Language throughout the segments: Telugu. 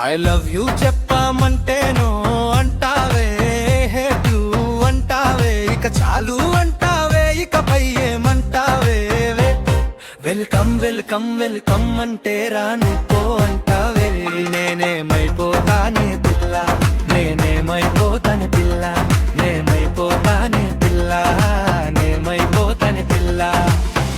ఐ లవ్ యూ చెప్పమంటేనో అంటావే, హేట్ యూ అంటావే, ఇక చాలు అంటావే, ఇకపై ఏమంటావే. వెల్కమ్ వెల్కమ్ వెల్కమ్ అంటే రాను పో అంటావే. నేనేమైపోతానే పిల్ల, నేనేమైపోతానే పిల్ల, నేమైపోతానే పిల్ల, నేమైపోతానే పిల్ల.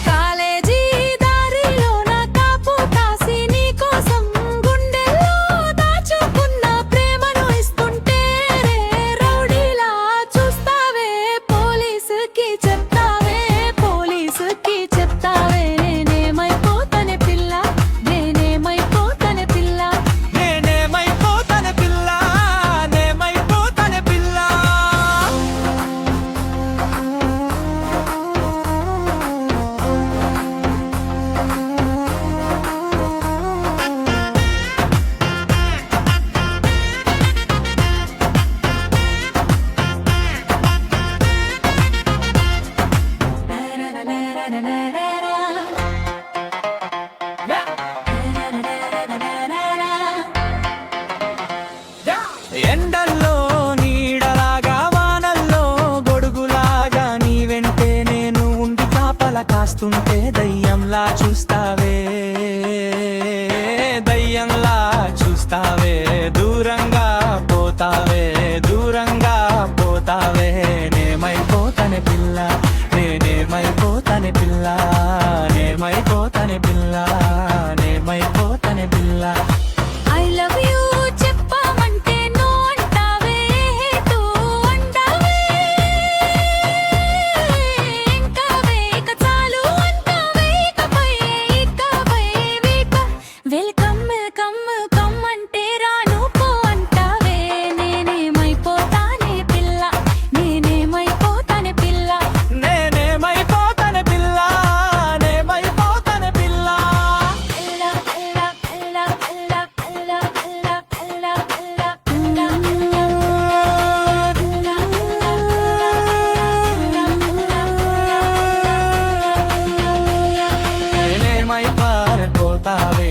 కాలేజీ దారిలో నా కాపు కాసి నీ కోసం గుండెల్లో దాచుకున్న ప్రేమను ఇస్తుంటే రే రౌడీలా చూస్తావే, పోలీసుకి చెప్తావే, పోలీసుకి చెప్తావే. నేనేమైపోతానే పిల్ల, నేనేమైపోతానే పిల్ల, నేనేమైపోతానే పిల్ల, నేమైపోతానే పిల్ల. ఎండల్లో నీడలాగా, వానల్లో గొడుగులాగా, నీ వెంటే నేను ఉండి కాపల కాస్తుంటే దయ్యంలా చూస్తావే, దయ్యంలా చూస్తావే. దూరంగా పోతావే, దూరంగా పోతావే. నేమైపోతానే పిల్ల, నేనేమైపోతానే పిల్ల, నేమైపోతానే పిల్ల, నేమైపోతానే పిల్ల. ఐ లవ్ యూ చెప్పమంటే నో అంటావే, హేటు అంటావే, ఇంకావే ఇక చాలు అంటావే, ఇకపై వెల్కమ్ వెల్కమ్ వెల్కమ్ అంటే రాను పో అంటావే. నేనేమైపోతానే పిల్ల, నేనేమైపోతానే పిల్ల, నేనేమైపోతానే పిల్ల, నేమైపోతానే పిల్ల. పిల్ల పిల్ల పిల్ల పిల్ల పిల్ల పిల్ల పిల్ల పిల్ల నేనేమైపోతావే,